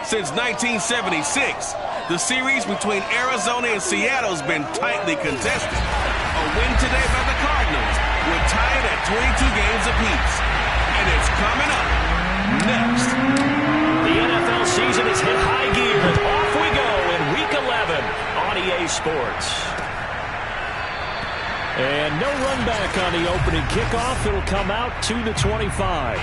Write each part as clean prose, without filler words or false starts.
Since 1976, the series between Arizona and Seattle has been tightly contested. A win today by the Cardinals would tie it at 22 games apiece. And it's coming up next. The NFL season has hit high gear. Off we go in Week 11 on EA Sports. And no run back on the opening kickoff. It'll come out to the 25.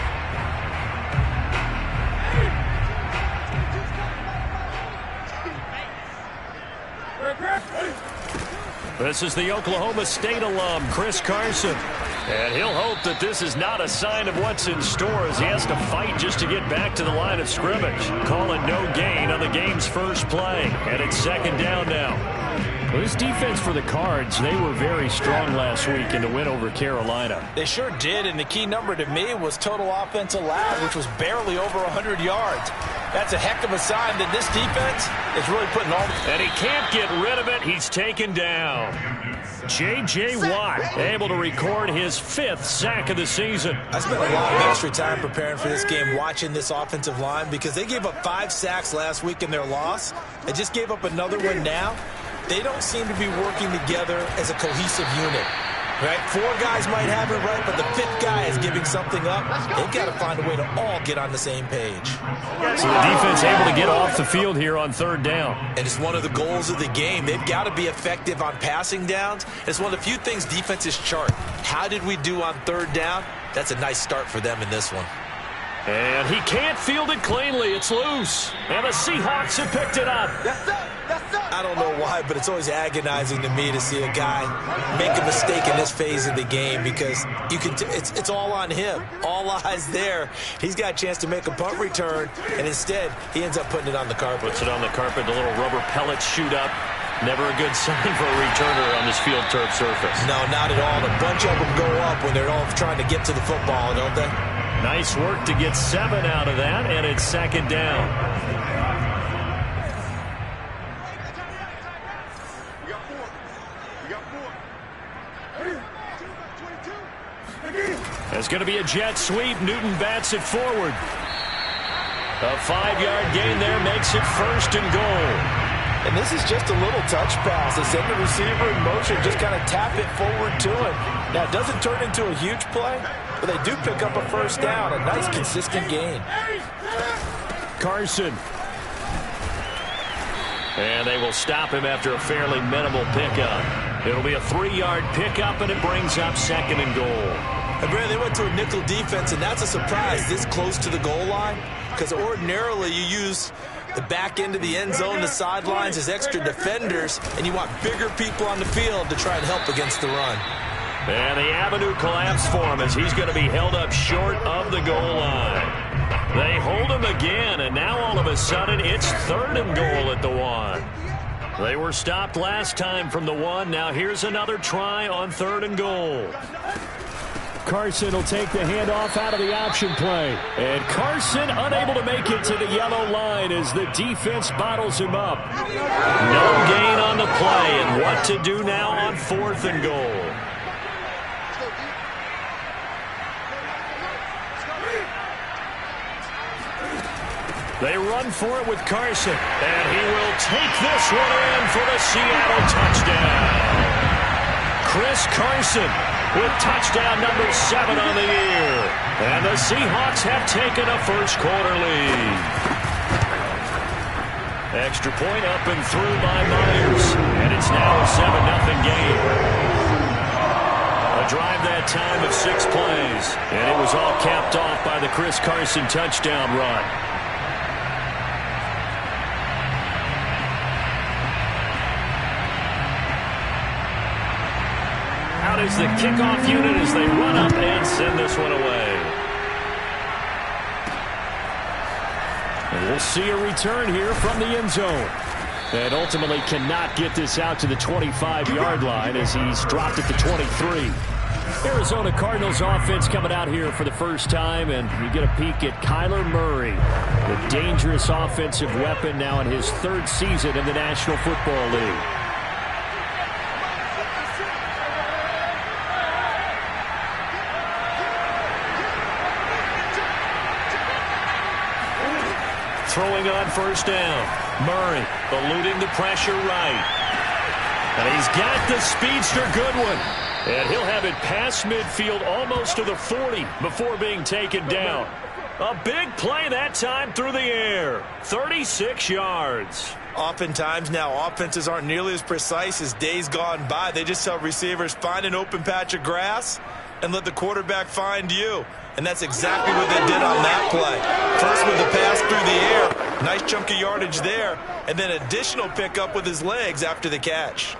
This is the Oklahoma State alum, Chris Carson. And he'll hope that this is not a sign of what's in store as he has to fight just to get back to the line of scrimmage. Calling no gain on the game's first play. And it's second down now. Well, this defense for the Cards, they were very strong last week in the win over Carolina. They sure did, and the key number to me was total offense allowed, which was barely over 100 yards. That's a heck of a sign that this defense is really putting all the... And he can't get rid of it. He's taken down. J.J. Watt able to record his 5th sack of the season. I spent a lot of extra time preparing for this game watching this offensive line because they gave up 5 sacks last week in their loss. They just gave up another one now. They don't seem to be working together as a cohesive unit. Right? 4 guys might have it right, but the 5th guy is giving something up. They've got to find a way to all get on the same page. So the defense able to get off the field here on 3rd down. And it's one of the goals of the game. They've got to be effective on passing downs. It's one of the few things defenses chart. How did we do on 3rd down? That's a nice start for them in this one. And he can't field it cleanly. It's loose. And the Seahawks have picked it up. I don't know why, but it's always agonizing to me to see a guy make a mistake in this phase of the game because you can. It's all on him. All eyes there. He's got a chance to make a punt return, and instead he ends up putting it on the carpet. Puts it on the carpet. The little rubber pellets shoot up. Never a good sign for a returner on this field turf surface. No, not at all. A bunch of them go up when they're all trying to get to the football, don't they? Nice work to get 7 out of that, and it's second down. It's going to be a jet sweep. Newton bats it forward. A 5-yard gain there makes it 1st and goal. And this is just a little touch pass. They send the receiver in motion, just kind of tap it forward to him. Now, it doesn't turn into a huge play, but they do pick up a 1st down. A nice, consistent gain. Carson. And they will stop him after a fairly minimal pickup. It'll be a 3-yard pickup, and it brings up 2nd and goal. And Brad, they went to a nickel defense, and that's a surprise this close to the goal line because ordinarily you use the back end of the end zone, the sidelines as extra defenders, and you want bigger people on the field to try and help against the run. And the avenue collapsed for him as he's going to be held up short of the goal line. They hold him again, and now all of a sudden it's 3rd and goal at the 1. They were stopped last time from the 1. Now here's another try on 3rd and goal. Carson will take the handoff out of the option play. And Carson unable to make it to the yellow line as the defense bottles him up. No gain on the play, and what to do now on 4th and goal. They run for it with Carson, and he will take this one in for the Seattle touchdown. Chris Carson with touchdown number 7 on the year. And the Seahawks have taken a first-quarter lead. Extra point up and through by Myers. And it's now a 7-0 game. A drive that time of 6 plays. And it was all capped off by the Chris Carson touchdown run. Out is the kickoff unit as they run up and send this one away. And we'll see a return here from the end zone. And ultimately cannot get this out to the 25-yard line as he's dropped at the 23. Arizona Cardinals offense coming out here for the first time, and you get a peek at Kyler Murray, the dangerous offensive weapon now in his 3rd season in the National Football League. throwing on first down. Murray eluding the pressure right. And he's got the speedster Goodwin. And he'll have it past midfield almost to the 40 before being taken down. A big play that time through the air. 36 yards. Oftentimes now, offenses aren't nearly as precise as days gone by. They just tell receivers, find an open patch of grass and let the quarterback find you. And that's exactly what they did on that play. First with the pass through the air. Nice chunk of yardage there. And then additional pickup with his legs after the catch.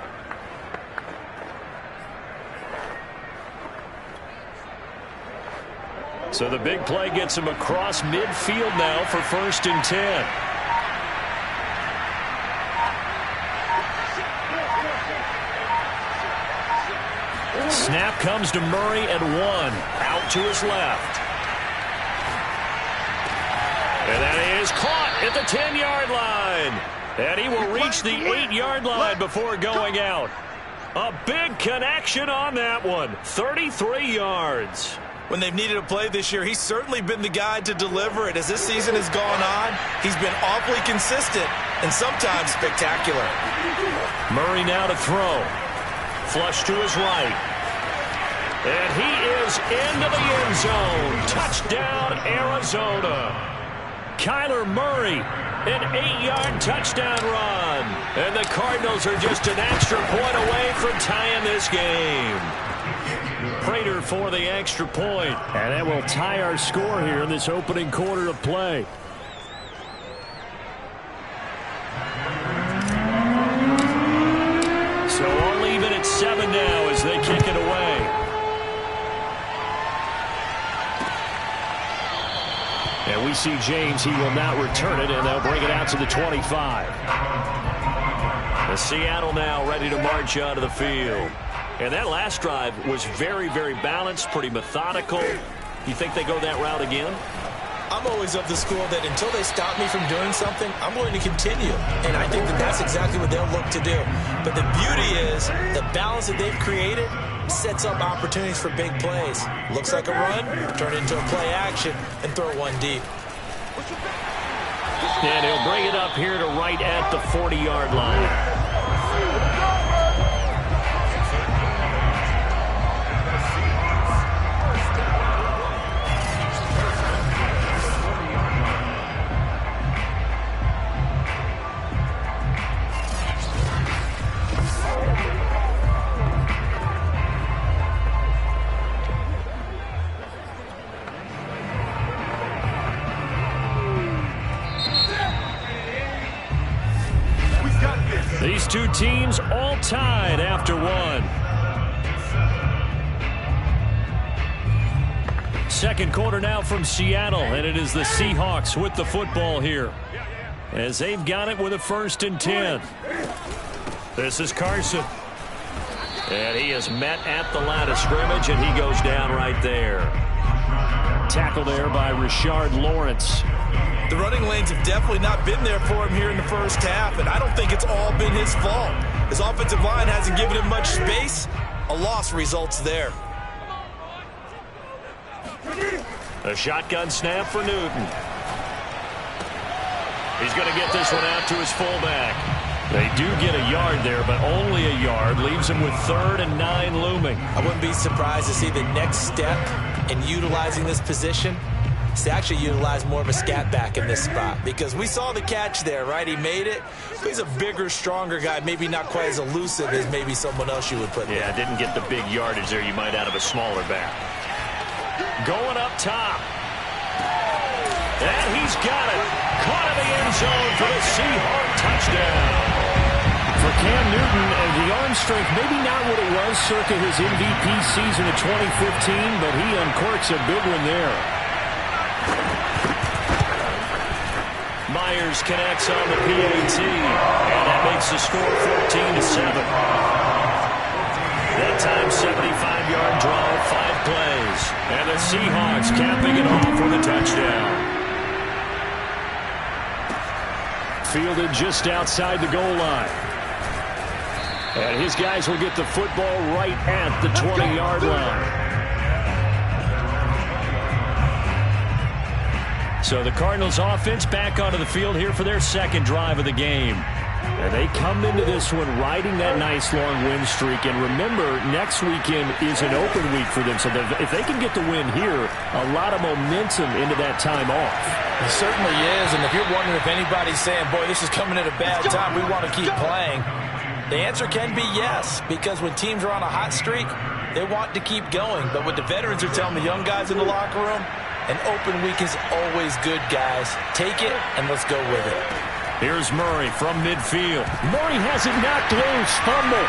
So the big play gets him across midfield now for 1st and 10. Snap comes to Murray at 1. Out to his left. And that is caught at the 10-yard line. And he will reach the 8-yard line before going out. A big connection on that one. 33 yards. When they've needed a play this year, he's certainly been the guy to deliver it. As this season has gone on, he's been awfully consistent and sometimes spectacular. Murray now to throw. Flush to his right. And he is into the end zone. Touchdown, Arizona. Kyler Murray, an 8-yard touchdown run. And the Cardinals are just an extra point away from tying this game. Prater for the extra point. And that will tie our score here in this opening quarter of play. So all even at 7 now as they kick it away. And we see James. He will not return it, and they'll bring it out to the 25. The Seattle now ready to march out of the field. And that last drive was very, very balanced, pretty methodical. You think they go that route again? I'm always of the school that until they stop me from doing something, I'm going to continue. And I think that that's exactly what they'll look to do. But the beauty is the balance that they've created sets up opportunities for big plays. Looks like a run, turn it into a play action, and throw one deep. And he'll bring it up here to right at the 40-yard line. These two teams all tied after one. Second quarter now from Seattle, and it is the Seahawks with the football here as they've got it with a 1st and 10. This is Carson. And he is met at the line of scrimmage, and he goes down right there. Tackle there by Rashard Lawrence. The running lanes have definitely not been there for him here in the first half, and I don't think it's all been his fault. His offensive line hasn't given him much space. A loss results there. A shotgun snap for Newton. He's going to get this one out to his fullback. They do get a yard there, but only a yard. Leaves him with 3rd and 9 looming. I wouldn't be surprised to see the next step in utilizing this position is to actually utilize more of a scat back in this spot, because we saw the catch there, right? He made it. He's a bigger, stronger guy, maybe not quite as elusive as maybe someone else you would put there. Yeah, didn't get the big yardage there you might out of a smaller back. Going up top. And he's got it. Caught in the end zone for the Seahawk touchdown. For Cam Newton, the arm strength, maybe not what it was circa his MVP season of 2015, but he uncorks a big one there. Myers connects on the PAT, and that makes the score 14-7. That time, 75-yard drive, 5 plays. And the Seahawks capping it off with a touchdown. Fielded just outside the goal line. And his guys will get the football right at the 20-yard line. So the Cardinals offense back onto the field here for their second drive of the game. And they come into this one riding that nice long win streak. And remember, next weekend is an open week for them. So if they can get the win here, a lot of momentum into that time off. It certainly is. And if you're wondering if anybody's saying, boy, this is coming at a bad time, we want to keep playing, the answer can be yes. Because when teams are on a hot streak, they want to keep going. But what the veterans are telling the young guys in the locker room, an open week is always good, guys. Take it and let's go with it. Here's Murray from midfield. Murray has it knocked loose. Fumble.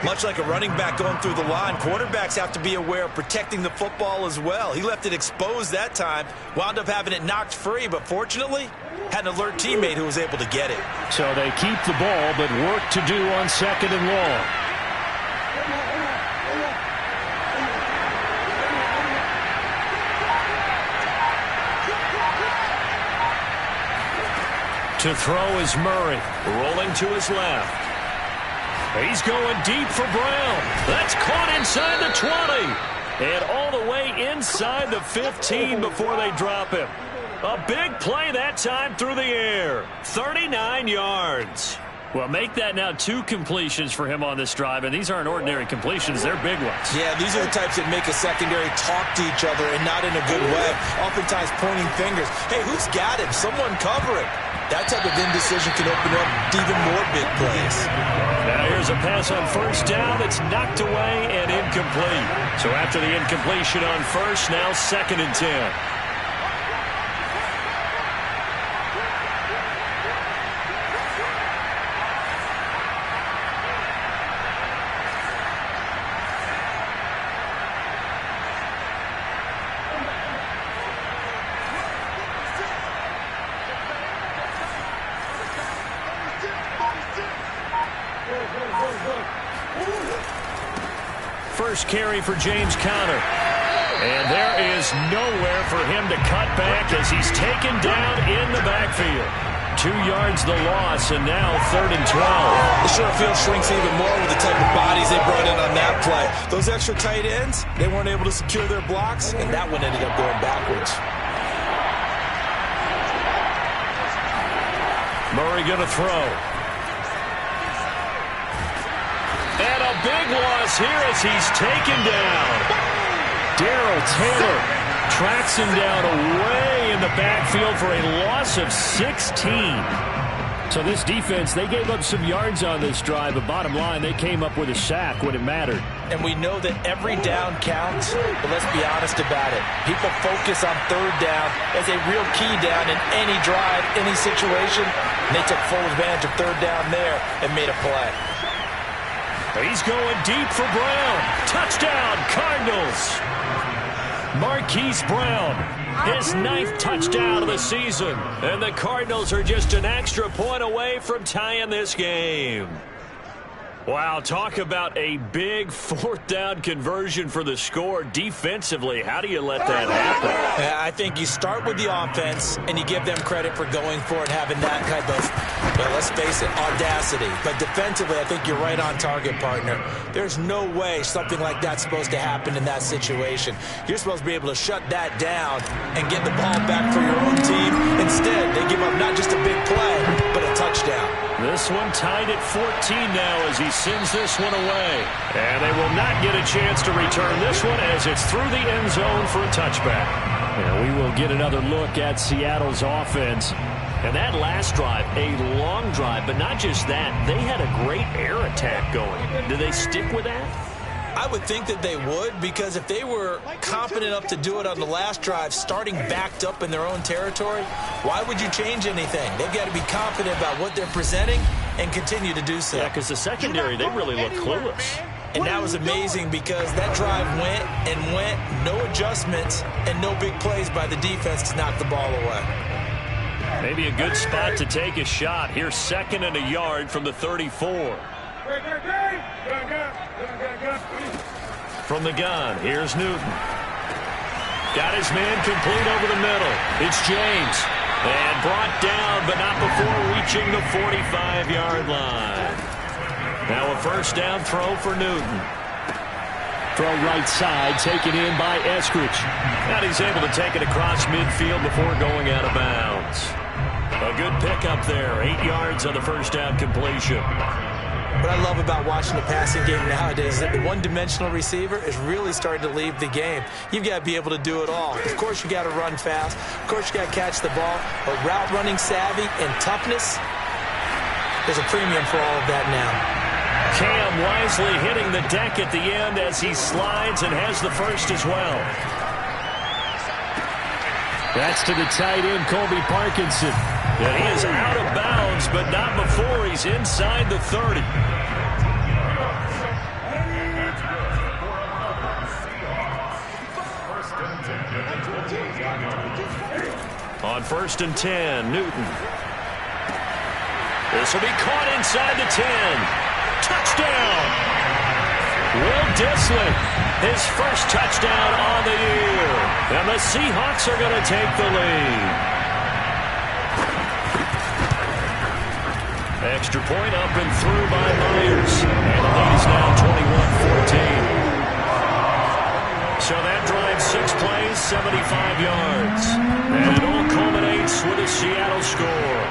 Much like a running back going through the line, quarterbacks have to be aware of protecting the football as well. He left it exposed that time, wound up having it knocked free, but fortunately, had an alert teammate who was able to get it. So they keep the ball, but work to do on 2nd and long. To throw is Murray, rolling to his left. He's going deep for Brown. That's caught inside the 20. And all the way inside the 15 before they drop him. A big play that time through the air. 39 yards. Well, make that now 2 completions for him on this drive, and these aren't ordinary completions. They're big ones. Yeah, these are the types that make a secondary talk to each other and not in a good way. Oftentimes pointing fingers. Hey, who's got him? Someone cover him. That type of indecision can open up even more big plays. Now here's a pass on 1st down. It's knocked away and incomplete. So after the incompletion on 1st, now 2nd and 10. First carry for James Conner. And there is nowhere for him to cut back as he's taken down in the backfield. 2 yards the loss, and now 3rd and 12. The short field shrinks even more with the type of bodies they brought in on that play. Those extra tight ends, they weren't able to secure their blocks, and that one ended up going backwards. Murray going to throw. And a big loss here as he's taken down. Darrell Taylor tracks him down away in the backfield for a loss of 16. So this defense, they gave up some yards on this drive, but bottom line, they came up with a sack when it mattered. And we know that every down counts, but let's be honest about it. People focus on 3rd down as a real key down in any drive, any situation, and they took full advantage of 3rd down there and made a play. He's going deep for Brown. Touchdown, Cardinals. Marquise Brown, his 9th touchdown of the season. And the Cardinals are just an extra point away from tying this game. Wow, talk about a big 4th down conversion for the score. Defensively, how do you let that happen? I think you start with the offense, and you give them credit for going for it, having that kind of, well, let's face it, audacity. But defensively, I think you're right on target, partner. There's no way something like that's supposed to happen in that situation. You're supposed to be able to shut that down and get the ball back for your own team. Instead, they give up not just a big play, but a touchdown. This one tied at 14 now as he sends this one away. And they will not get a chance to return this one as it's through the end zone for a touchback. And we will get another look at Seattle's offense. And that last drive, a long drive, but not just that. They had a great air attack going. Do they stick with that? I would think that they would, because if they were confident enough to do it on the last drive, starting backed up in their own territory, why would you change anything? They've got to be confident about what they're presenting and continue to do so. Yeah, because the secondary, they really look clueless. And that was amazing because that drive went and went, no adjustments and no big plays by the defense to knock the ball away. Maybe a good spot to take a shot. Here's 2nd and a yard from the 34. From the gun, here's Newton. Got his man complete over the middle. It's James. And brought down, but not before reaching the 45-yard line. Now a 1st down throw for Newton. Throw right side, taken in by Eskridge. And he's able to take it across midfield before going out of bounds. A good pickup there. 8 yards on the first down completion. What I love about watching the passing game nowadays is that the one-dimensional receiver is really starting to leave the game. You've got to be able to do it all. Of course, you got to run fast. Of course, you got to catch the ball. But route running savvy and toughness, there's a premium for all of that now. Cam wisely hitting the deck at the end as he slides and has the first as well. That's to the tight end, Colby Parkinson. And he is out of bounds, but not before he's inside the 30. On 1st and 10, Newton. This will be caught inside the 10. Touchdown! Will Dissly, his first touchdown on the year. And the Seahawks are going to take the lead. Extra point up and through by Myers. And the lead is now 21-14. So that drive 6 plays, 75 yards. And it all culminates with a Seattle score.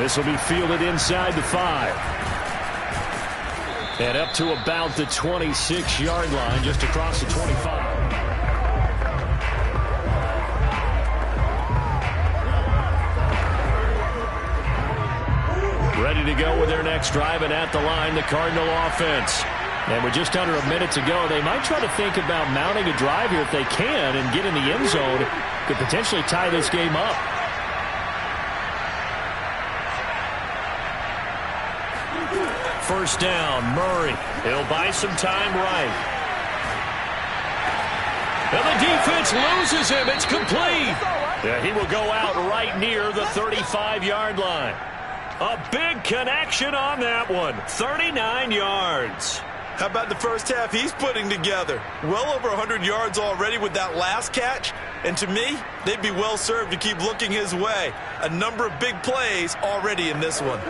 This will be fielded inside the 5. And up to about the 26-yard line, just across the 25. Ready to go with their next drive, and at the line, the Cardinal offense. And with just under a minute to go, they might try to think about mounting a drive here if they can and get in the end zone. Could potentially tie this game up. First down, Murray. He'll buy some time right. And the defense loses him. It's complete. Yeah, he will go out right near the 35-yard line. A big connection on that one. 39 yards. How about the first half he's putting together? Well over 100 yards already with that last catch. And to me, they'd be well served to keep looking his way. A number of big plays already in this one.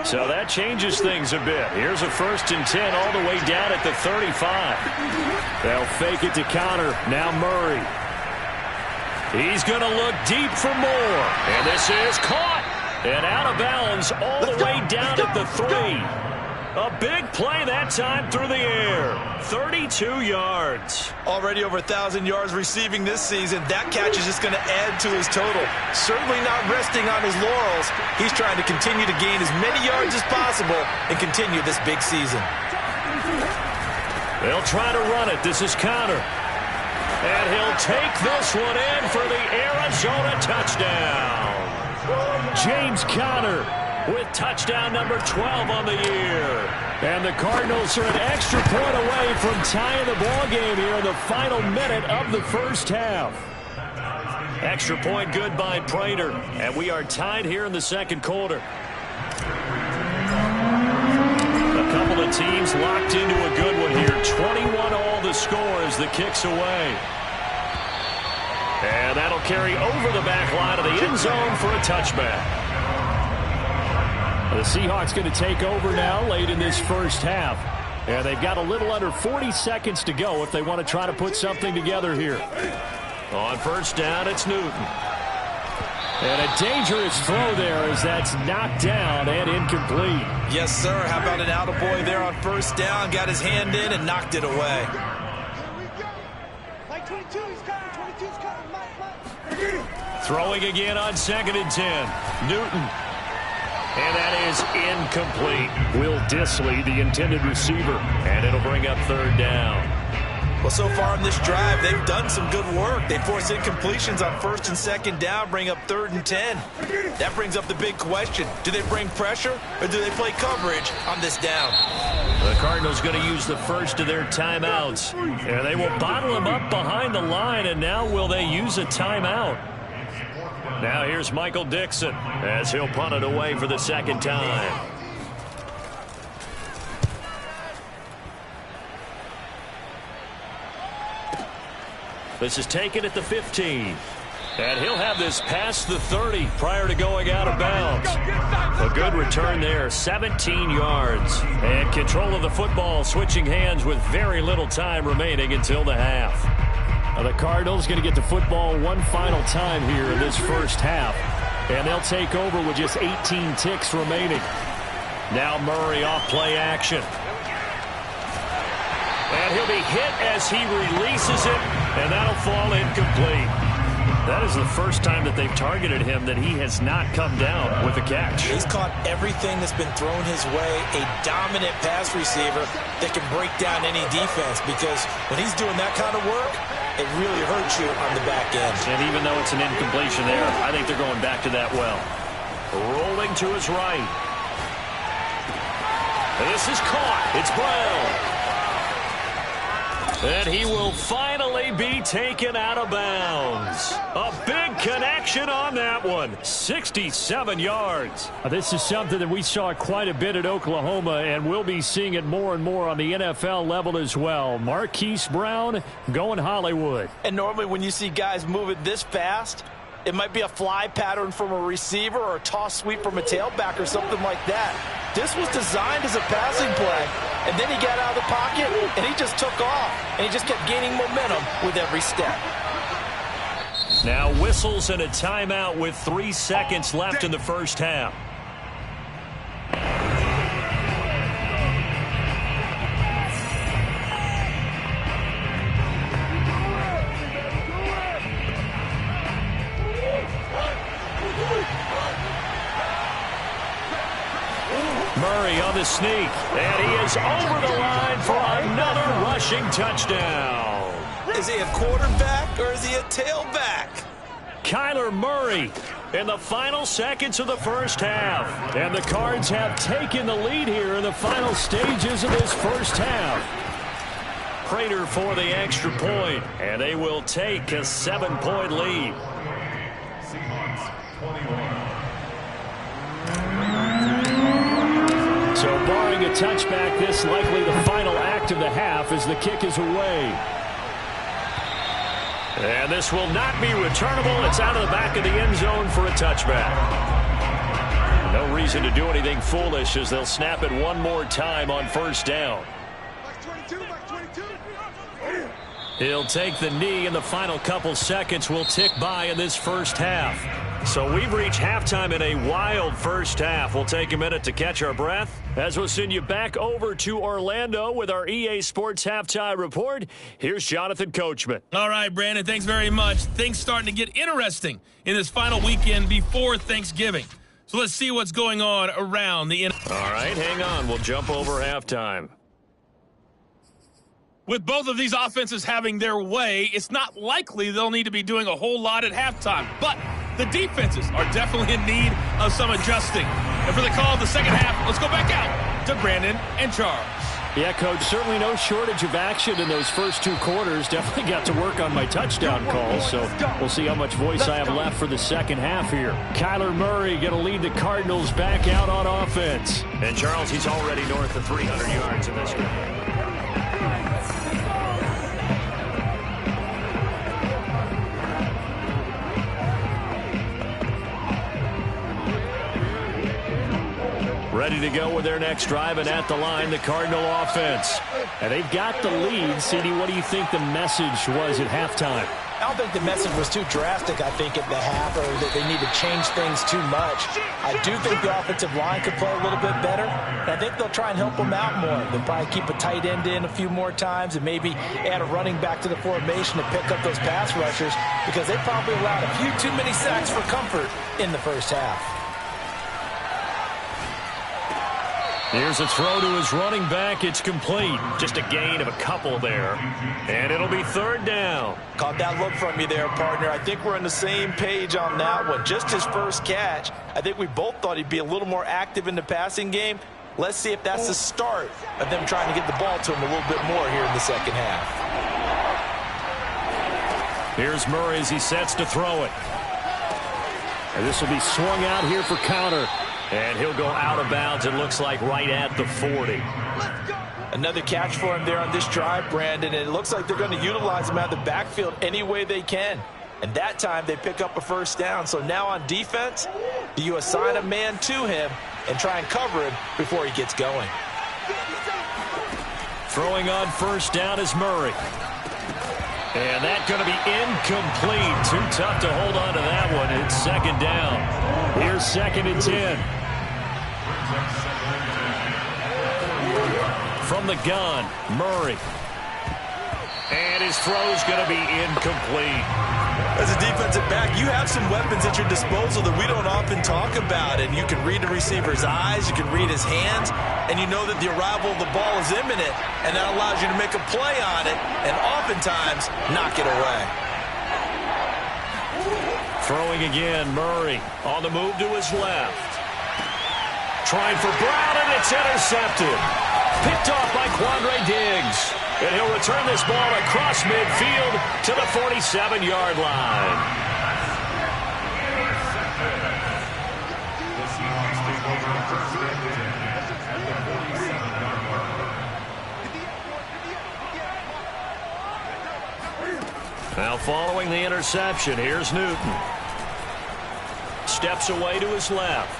So that changes things a bit. Here's a 1st and 10 all the way down at the 35. They'll fake it to Connor. Now Murray. He's going to look deep for more. And this is caught. And out of bounds all the way down at the 3. A big play that time through the air. 32 yards. Already over 1,000 yards receiving this season. That catch is just going to add to his total. Certainly not resting on his laurels. He's trying to continue to gain as many yards as possible and continue this big season. They'll try to run it. This is Connor. And he'll take this one in for the Arizona touchdown. James Conner with touchdown number 12 on the year. And the Cardinals are an extra point away from tying the ball game here in the final minute of the first half. Extra point good by Prater. And we are tied here in the second quarter. A couple of teams locked into a good one here. 21 all the score as the kick's away. And that'll carry over the back line of the end zone for a touchback. The Seahawks going to take over now late in this first half. And they've got a little under 40 seconds to go if they want to try to put something together here. On first down, it's Newton. And a dangerous throw there as that's knocked down and incomplete. Yes, sir. How about an attaboy there on first down? Got his hand in and knocked it away. Throwing again on 2nd and 10. Newton. And that is incomplete. Will Dissly, the intended receiver. And it'll bring up 3rd down. Well, so far in this drive, they've done some good work. They force incompletions on 1st and 2nd down, bring up 3rd and 10. That brings up the big question. Do they bring pressure or do they play coverage on this down? The Cardinals going to use the first of their timeouts. And they will bottle him up behind the line, and now will they use a timeout? Now here's Michael Dixon as he'll punt it away for the second time. This is taken at the 15. And he'll have this past the 30 prior to going out of bounds. A good return there, 17 yards. And control of the football, switching hands with very little time remaining until the half. Now the Cardinals going to get the football one final time here in this first half. And they'll take over with just 18 ticks remaining. Now Murray off play action. And he'll be hit as he releases it, and that'll fall incomplete. That is the first time that they've targeted him that he has not come down with a catch. He's caught everything that's been thrown his way, a dominant pass receiver that can break down any defense, because when he's doing that kind of work, it really hurts you on the back end. And even though it's an incompletion there, I think they're going back to that well. Rolling to his right. This is caught. It's Brown. And he will finally be taken out of bounds. A big connection on that one. 67 yards. This is something that we saw quite a bit at Oklahoma, and we'll be seeing it more and more on the NFL level as well. Marquise Brown going Hollywood. And normally when you see guys move it this fast, it might be a fly pattern from a receiver or a toss sweep from a tailback or something like that. This was designed as a passing play, and then he got out of the pocket, and he just took off, and he just kept gaining momentum with every step. Now whistles and a timeout with 3 seconds left in the first half. Murray on the sneak, and he is over the line for another rushing touchdown. Is he a quarterback or is he a tailback? Kyler Murray in the final seconds of the first half. And the Cards have taken the lead here in the final stages of this first half. Prater for the extra point, and they will take a 7-point lead. So barring a touchback, this likely the final act of the half as the kick is away. And this will not be returnable. It's out of the back of the end zone for a touchback. No reason to do anything foolish as they'll snap it one more time on first down. He'll take the knee, and the final couple seconds will tick by in this first half. So we've reached halftime in a wild first half. We'll take a minute to catch our breath as we'll send you back over to Orlando with our EA Sports Halftime Report. Here's Jonathan Coachman. All right, Brandon, thanks very much. Things starting to get interesting in this final weekend before Thanksgiving. So let's see what's going on around the NFL. All right, hang on. We'll jump over halftime. With both of these offenses having their way, it's not likely they'll need to be doing a whole lot at halftime. But the defenses are definitely in need of some adjusting. And for the call of the second half, let's go back out to Brandon and Charles. Yeah, Coach, certainly no shortage of action in those first 2 quarters. Definitely got to work on my touchdown calls, so we'll see how much voice I have left for the second half here. Kyler Murray going to lead the Cardinals back out on offense. And, Charles, he's already north of 300 yards in this game. Ready to go with their next drive, and at the line, the Cardinal offense. And they've got the lead. CD, what do you think the message was at halftime? I don't think the message was too drastic, I think, at the half, or that they need to change things too much. I do think the offensive line could play a little bit better. And I think they'll try and help them out more. They'll probably keep a tight end in a few more times and maybe add a running back to the formation to pick up those pass rushers, because they probably allowed a few too many sacks for comfort in the first half. Here's a throw to his running back. It's complete. Just a gain of a couple there. And it'll be third down. Caught that look from you there, partner. I think we're on the same page on that one. Just his first catch. I think we both thought he'd be a little more active in the passing game. Let's see if that's the start of them trying to get the ball to him a little bit more here in the second half. Here's Murray as he sets to throw it. And this will be swung out here for counter. And he'll go out of bounds, it looks like, right at the 40. Another catch for him there on this drive, Brandon. And it looks like they're going to utilize him out of the backfield any way they can. And that time they pick up a first down. So now on defense, do you assign a man to him and try and cover him before he gets going? Throwing on first down is Murray. And that's going to be incomplete. Too tough to hold on to that one. It's second down. Here's 2nd and 10. From the gun, Murray. And his throw's going to be incomplete. As a defensive back, you have some weapons at your disposal that we don't often talk about. And you can read the receiver's eyes, you can read his hands, and you know that the arrival of the ball is imminent, and that allows you to make a play on it and oftentimes knock it away. Throwing again, Murray on the move to his left. Trying for Brown, and it's intercepted. Picked off by Quandre Diggs. And he'll return this ball across midfield to the 47-yard line. Now following the interception, here's Newton. Steps away to his left.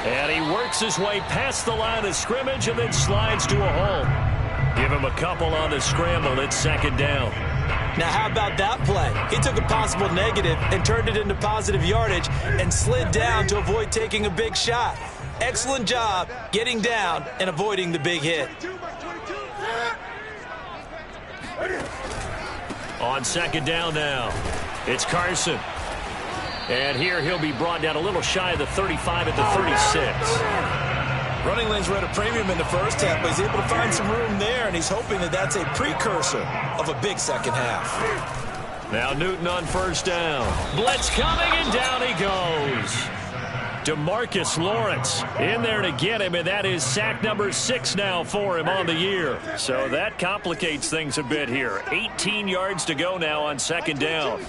And he works his way past the line of scrimmage and then slides to a hole. Give him a couple on the scramble. It's second down. Now, how about that play? He took a possible negative and turned it into positive yardage and slid down to avoid taking a big shot. Excellent job getting down and avoiding the big hit. On second down now, it's Carson. And here he'll be brought down a little shy of the 35 at the 36. Running lanes were at a premium in the first half, but he's able to find some room there, and he's hoping that that's a precursor of a big second half. Now Newton on first down. Blitz coming, and down he goes. DeMarcus Lawrence in there to get him, and that is sack number 6 now for him on the year. So that complicates things a bit here. 18 yards to go now on second down.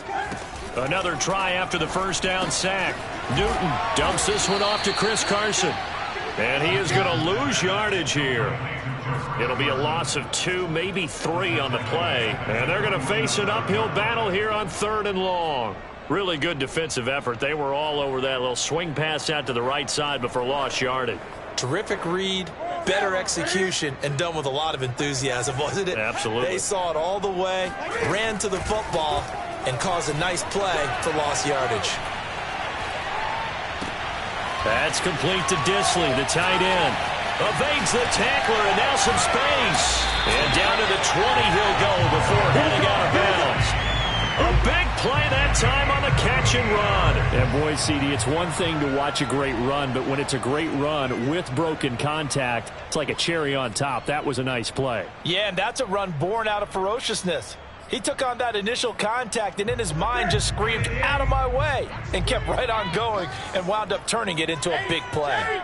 Another try after the first down sack. Newton dumps this one off to Chris Carson. And he is going to lose yardage here. It'll be a loss of 2, maybe 3 on the play. And they're going to face an uphill battle here on 3rd and long. Really good defensive effort. They were all over that little swing pass out to the right side before lost yardage. Terrific read, better execution, and done with a lot of enthusiasm, wasn't it? Absolutely. They saw it all the way, ran to the football, and caused a nice play for lost yardage. That's complete to Disley, the tight end. Evades the tackler, and now some space. And down to the 20 he'll go before heading out of bounds. A big play that time on the catch and run. And boy, CD, it's one thing to watch a great run, but when it's a great run with broken contact, it's like a cherry on top. That was a nice play. Yeah, and that's a run born out of ferociousness. He took on that initial contact and in his mind just screamed, "Out of my way," and kept right on going and wound up turning it into a big play.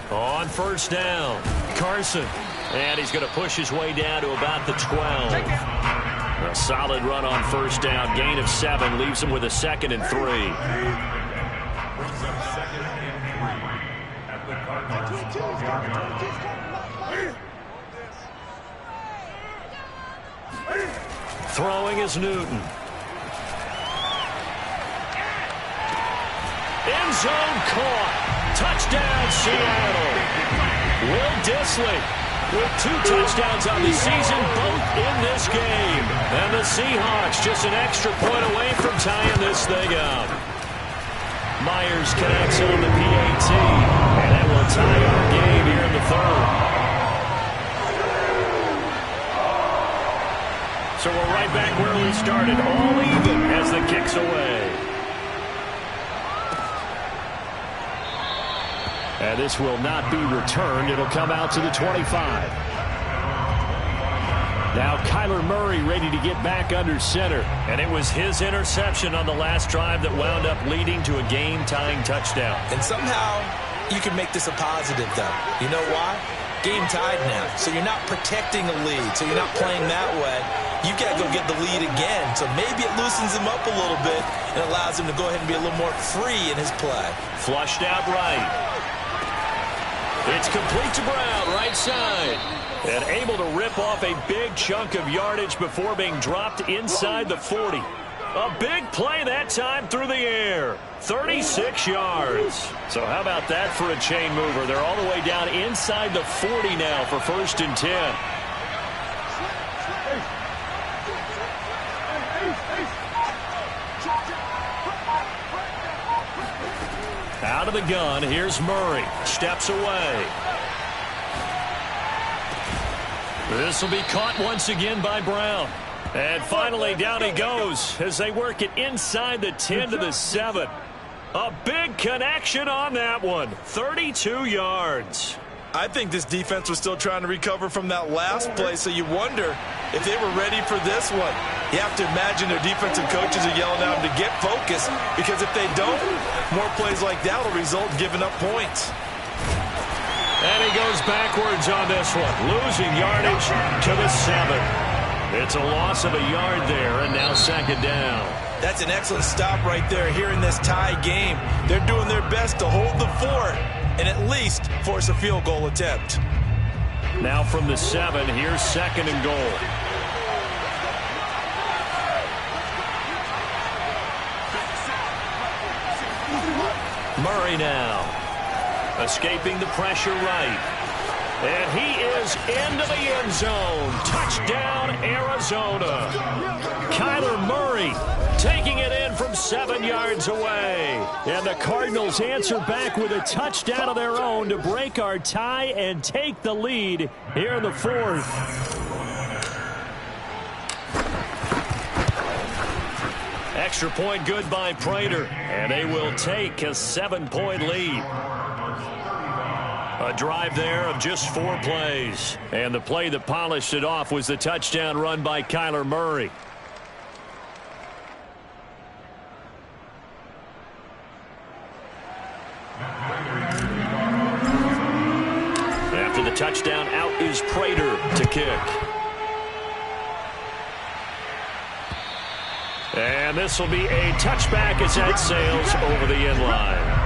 On first down, Carson. And he's going to push his way down to about the 12. A solid run on first down. Gain of 7 leaves him with a 2nd and 3. Throwing is Newton. End zone caught. Touchdown, Seattle. Will Disley with 2 touchdowns on the season, both in this game. And the Seahawks just an extra point away from tying this thing up. Myers connects on the PAT, and that will tie our game here in the 3rd. So we're right back where we started, all even as the kick's away. And this will not be returned. It'll come out to the 25. Now Kyler Murray ready to get back under center. And it was his interception on the last drive that wound up leading to a game-tying touchdown. And somehow you can make this a positive, though. You know why? Game tied now. So you're not protecting a lead. So you're not playing that way. You got to go get the lead again. So maybe it loosens him up a little bit and allows him to go ahead and be a little more free in his play. Flushed out right. It's complete to Brown, right side. And able to rip off a big chunk of yardage before being dropped inside the 40. A big play that time through the air. 36 yards. So how about that for a chain mover? They're all the way down inside the 40 now for 1st and 10. Out of the gun, here's Murray. Steps away. This will be caught once again by Brown. And finally, down he goes as they work it inside the 10 to the 7. A big connection on that one. 32 yards. I think this defense was still trying to recover from that last play, so you wonder if they were ready for this one. You have to imagine their defensive coaches are yelling at them to get focused, because if they don't, more plays like that will result in giving up points. And he goes backwards on this one, losing yardage to the 7. It's a loss of a yard there, and now 2nd down. That's an excellent stop right there here in this tie game. They're doing their best to hold the fort and at least force a field goal attempt. Now from the 7, here's 2nd and goal. Murray now. Escaping the pressure right. And he is into the end zone. Touchdown, Arizona. Kyler Murray taking it in from 7 yards away. And the Cardinals answer back with a touchdown of their own to break our tie and take the lead here in the 4th. Extra point good by Prater. And they will take a 7-point lead. A drive there of just 4 plays. And the play that polished it off was the touchdown run by Kyler Murray. After the touchdown, out is Prater to kick. And this will be a touchback as that sails over the end line.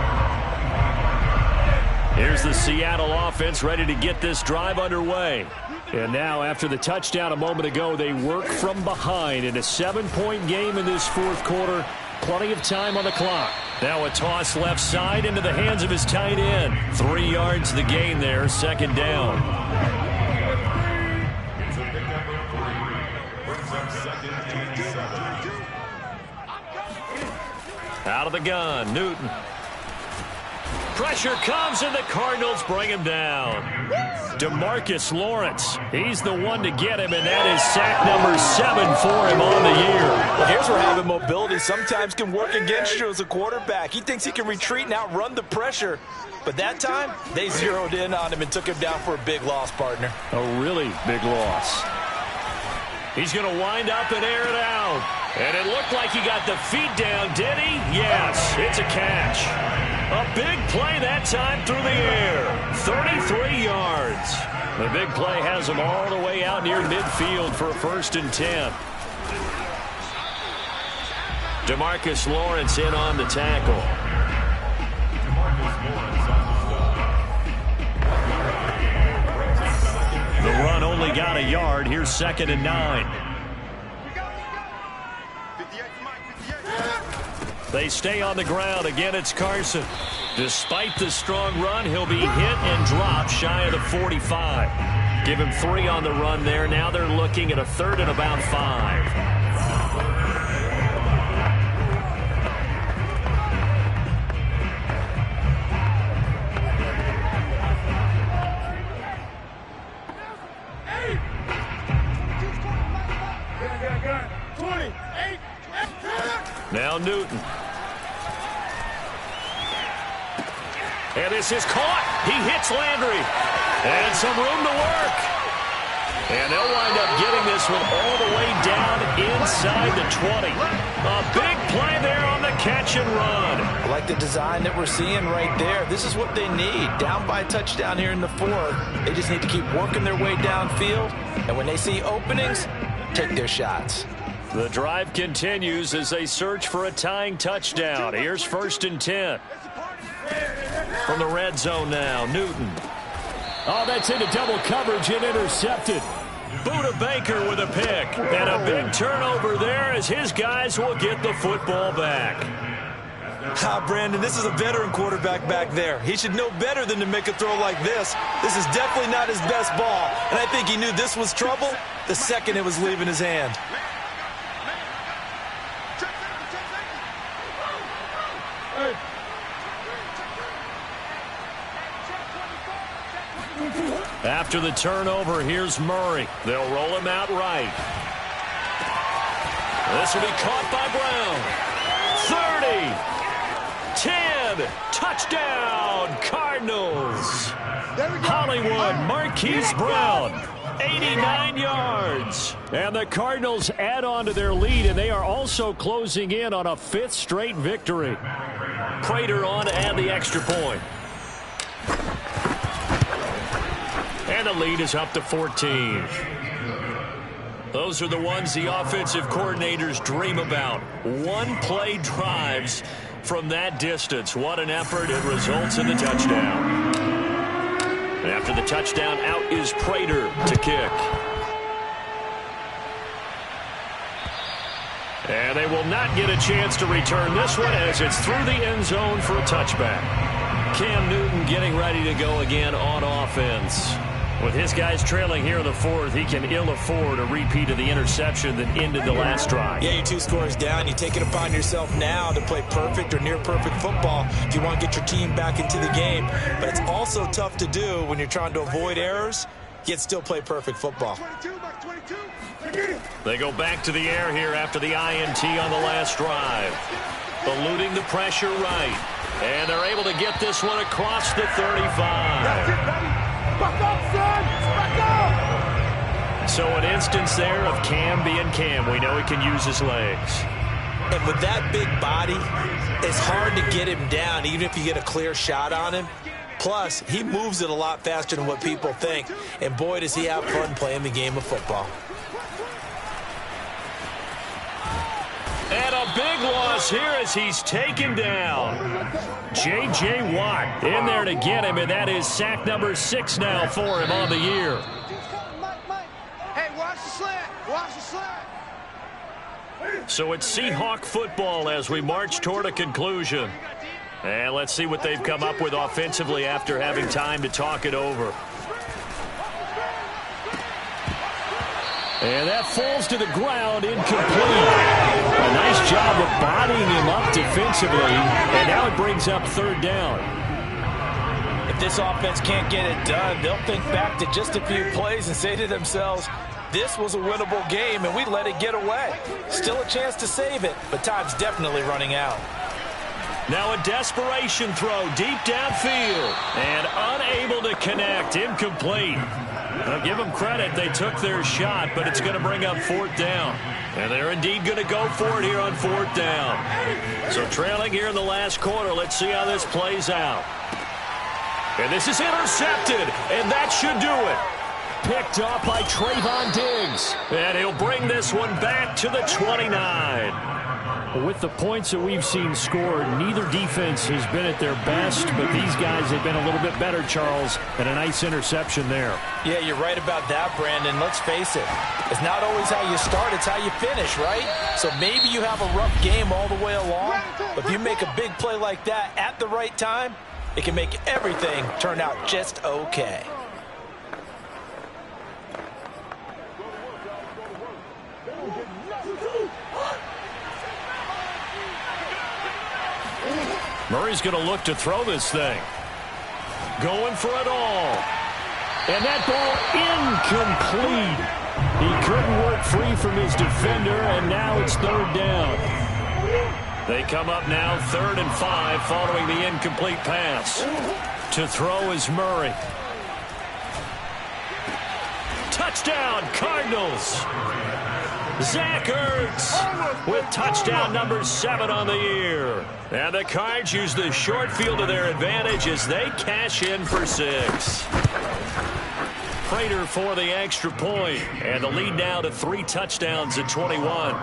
Here's the Seattle offense ready to get this drive underway. And now, after the touchdown a moment ago, they work from behind in a 7-point game in this 4th quarter. Plenty of time on the clock. Now a toss left side into the hands of his tight end. 3 yards the gain there, 2nd down. Out of the gun, Newton. Pressure comes, and the Cardinals bring him down. DeMarcus Lawrence, he's the one to get him, and that is sack number 7 for him on the year. Well, here's where having mobility sometimes can work against you as a quarterback. He thinks he can retreat and outrun the pressure. But that time, they zeroed in on him and took him down for a big loss, partner. A really big loss. He's going to wind up and air it out. And it looked like he got the feet down, did he? Yes, it's a catch. A big play that time through the air. 33 yards. The big play has him all the way out near midfield for a 1st and 10. DeMarcus Lawrence in on the tackle. The run only got a yard. Here's 2nd and 9. They stay on the ground. Again, it's Carson. Despite the strong run, he'll be hit and dropped shy of the 45. Give him 3 on the run there. Now they're looking at a 3rd and about 5. Now Newton. And this is caught. He hits Landry. And some room to work. And they'll wind up getting this one all the way down inside the 20. A big play there on the catch and run. I like the design that we're seeing right there. This is what they need. Down by a touchdown here in the 4th. They just need to keep working their way downfield. And when they see openings, take their shots. The drive continues as they search for a tying touchdown. Here's 1st and 10. From the red zone now, Newton. Oh, that's into double coverage and intercepted. Buda Baker with a pick. And a big turnover there as his guys will get the football back. Brandon, this is a veteran quarterback back there. He should know better than to make a throw like this. This is definitely not his best ball. And I think he knew this was trouble the second it was leaving his hand. After the turnover, here's Murray. They'll roll him out right. This will be caught by Brown. 30, 10, touchdown, Cardinals. Hollywood, Marquise Brown, 89 yards. And the Cardinals add on to their lead, and they are also closing in on a 5th straight victory. Prater on to add the extra point. And the lead is up to 14. Those are the ones the offensive coordinators dream about. One-play drives from that distance. What an effort. It results in the touchdown. And after the touchdown, out is Prater to kick. And they will not get a chance to return this one as it's through the end zone for a touchback. Cam Newton getting ready to go again on offense. With his guys trailing here in the 4th, he can ill afford a repeat of the interception that ended the last drive. Yeah, you're 2 scores down. You take it upon yourself now to play perfect or near perfect football if you want to get your team back into the game. But it's also tough to do when you're trying to avoid errors, yet still play perfect football. They go back to the air here after the INT on the last drive. Eluding the pressure right. And they're able to get this one across the 35. So an instance there of Cam being Cam. We know he can use his legs. And with that big body, it's hard to get him down, even if you get a clear shot on him. Plus, he moves it a lot faster than what people think. And boy, does he have fun playing the game of football. And a big loss here as he's taken down. J.J. Watt in there to get him, and that is sack number 6 now for him on the year. Hey, watch the slant. Watch the slant. So it's Seahawk football as we march toward a conclusion. And let's see what they've come up with offensively after having time to talk it over. And that falls to the ground, incomplete. A nice job of bodying him up defensively, and now it brings up 3rd down. If this offense can't get it done, they'll think back to just a few plays and say to themselves, this was a winnable game, and we let it get away. Still a chance to save it, but time's definitely running out. Now a desperation throw deep downfield, and unable to connect, incomplete. Now give them credit, they took their shot, but it's going to bring up 4th down. And they're indeed going to go for it here on 4th down. So trailing here in the last quarter, let's see how this plays out. And this is intercepted, and that should do it. Picked up by Trayvon Diggs. And he'll bring this one back to the 29. With the points that we've seen scored, neither defense has been at their best, but these guys have been a little bit better, Charles, and a nice interception there. Yeah, you're right about that, Brandon. Let's face it. It's not always how you start, it's how you finish, right? So maybe you have a rough game all the way along, but if you make a big play like that at the right time, it can make everything turn out just okay. Murray's going to look to throw this thing. Going for it all. And that ball incomplete. He couldn't work free from his defender, and now it's 3rd down. They come up now 3rd and 5 following the incomplete pass. To throw is Murray. Touchdown, Cardinals. Zach Ertz with touchdown number 7 on the year. And the Cards use the short field to their advantage as they cash in for 6. Prater for the extra point, and the lead now to 3 touchdowns at 21.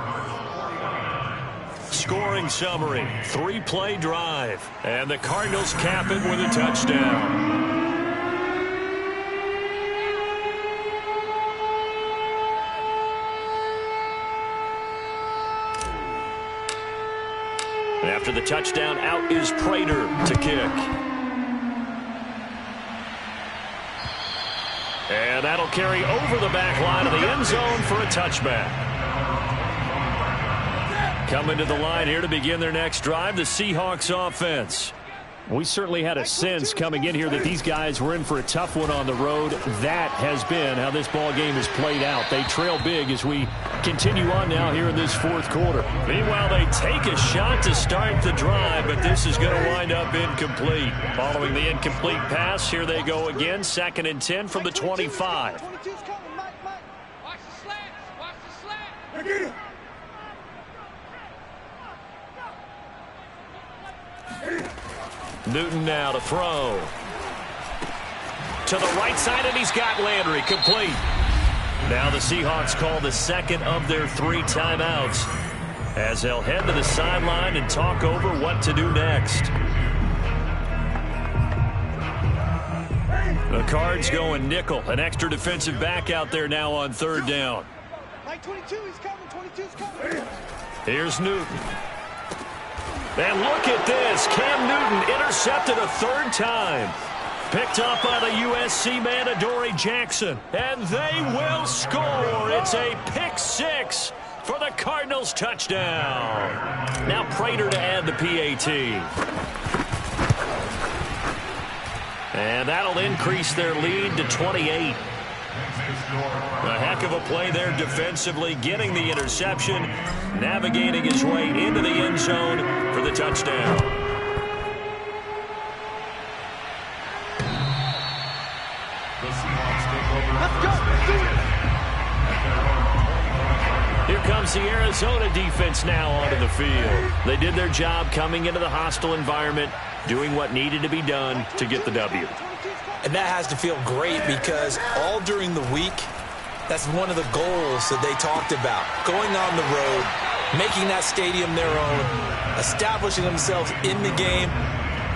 Scoring summary, 3-play drive, and the Cardinals cap it with a touchdown. After the touchdown, out is Prater to kick. And that'll carry over the back line of the end zone for a touchback. Coming to the line here to begin their next drive, the Seahawks offense. We certainly had a sense coming in here that these guys were in for a tough one on the road. That has been how this ball game has played out. They trail big as we continue on now here in this fourth quarter. Meanwhile, they take a shot to start the drive, but this is going to wind up incomplete. Following the incomplete pass, here they go again. 2nd and 10 from the 25. Watch the slant. Watch the slant. Newton now to throw. To the right side, and he's got Landry complete. Now the Seahawks call the second of their 3 timeouts as they'll head to the sideline and talk over what to do next. The Cards going nickel. An extra defensive back out there now on 3rd down. Like 22, he's coming. 22's coming. Here's Newton. And look at this. Cam Newton intercepted a 3rd time. Picked up by the USC man, Adoree Jackson. And they will score. It's a pick 6 for the Cardinals touchdown. Now Prater to add the PAT. And that'll increase their lead to 28. A heck of a play there defensively, getting the interception, navigating his way into the end zone for the touchdown. Let's go. Let's do it. Here comes the Arizona defense now onto the field. They did their job coming into the hostile environment, doing what needed to be done to get the W. And that has to feel great because all during the week, that's one of the goals that they talked about. Going on the road, making that stadium their own, establishing themselves in the game.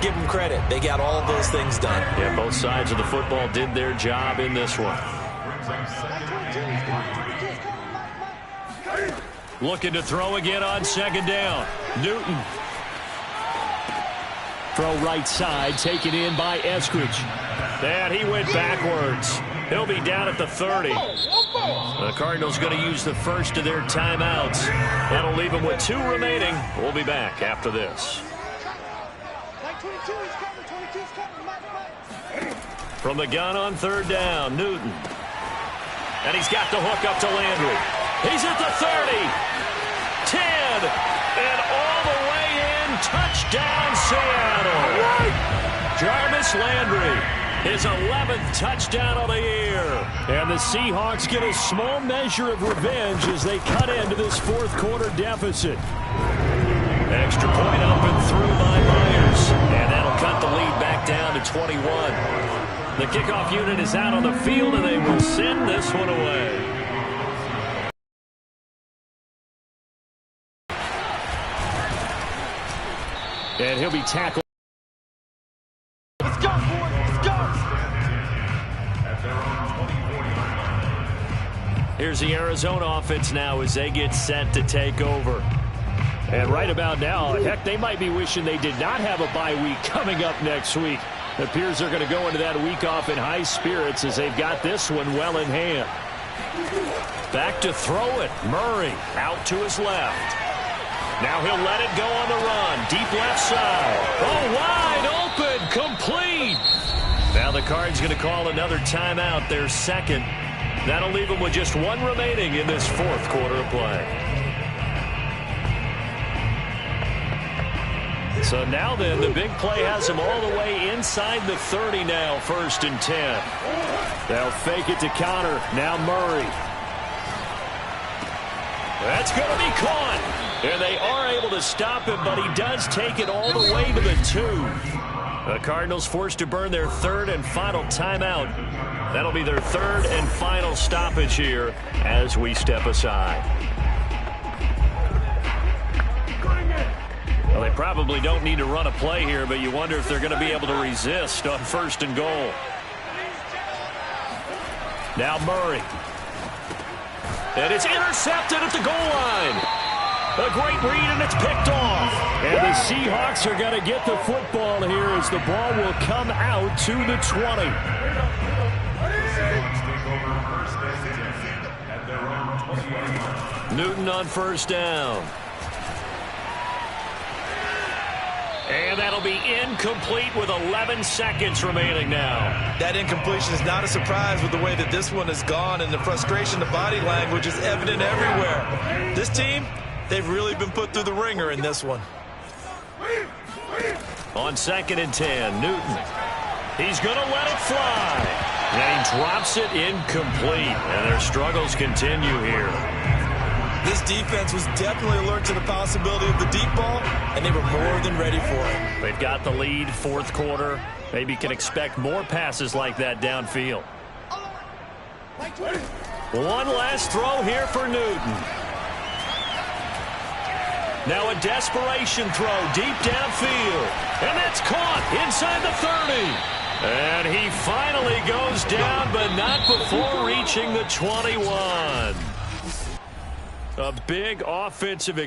Give them credit. They got all of those things done. Yeah, both sides of the football did their job in this one. Looking to throw again on 2nd down. Newton. Throw right side, taken in by Eskridge. And he went backwards. He'll be down at the 30. The Cardinals going to use the first of their timeouts. That'll leave them with 2 remaining. We'll be back after this. Like 22, he's coming. 22's coming. From the gun on 3rd down, Newton. And he's got the hook up to Landry. He's at the 30. 10. And all the way in. Touchdown, Seattle. Jarvis Landry. His 11th touchdown of the year. And the Seahawks get a small measure of revenge as they cut into this 4th quarter deficit. Extra point up and through by Myers. And that'll cut the lead back down to 21. The kickoff unit is out on the field, and they will send this one away. And he'll be tackled. Let's go, boys. Let's go. Here's the Arizona offense now as they get set to take over. And right about now, heck, they might be wishing they did not have a bye week coming up next week. It appears they're going to go into that week off in high spirits as they've got this one well in hand. Back to throw it. Murray out to his left. Now he'll let it go on the run. Deep left side. Oh, wide open. Complete. Now the Cards going to call another timeout, their 2nd. That'll leave them with just 1 remaining in this 4th quarter of play. So now then, the big play has them all the way inside the 30 now, 1st and 10. They'll fake it to counter. Now Murray. That's going to be caught. And they are able to stop him, but he does take it all the way to the 2. The Cardinals forced to burn their 3rd and final timeout. That'll be their 3rd and final stoppage here as we step aside. Well, they probably don't need to run a play here, but you wonder if they're going to be able to resist on 1st and goal. Now Murray. And it's intercepted at the goal line. A great read, and it's picked off. And the Seahawks are going to get the football here as the ball will come out to the 20. Newton on first down. And that'll be incomplete with 11 seconds remaining now. That incompletion is not a surprise with the way that this one has gone, and the frustration, the body language is evident everywhere. This team, they've really been put through the ringer in this one. On 2nd and 10, Newton. He's going to let it fly. And he drops it incomplete. And their struggles continue here. This defense was definitely alert to the possibility of the deep ball, and they were more than ready for it. They've got the lead, 4th quarter. Maybe can expect more passes like that downfield. One last throw here for Newton. Now a desperation throw deep downfield. And that's caught inside the 30. And he finally goes down, but not before reaching the 21. A big offensive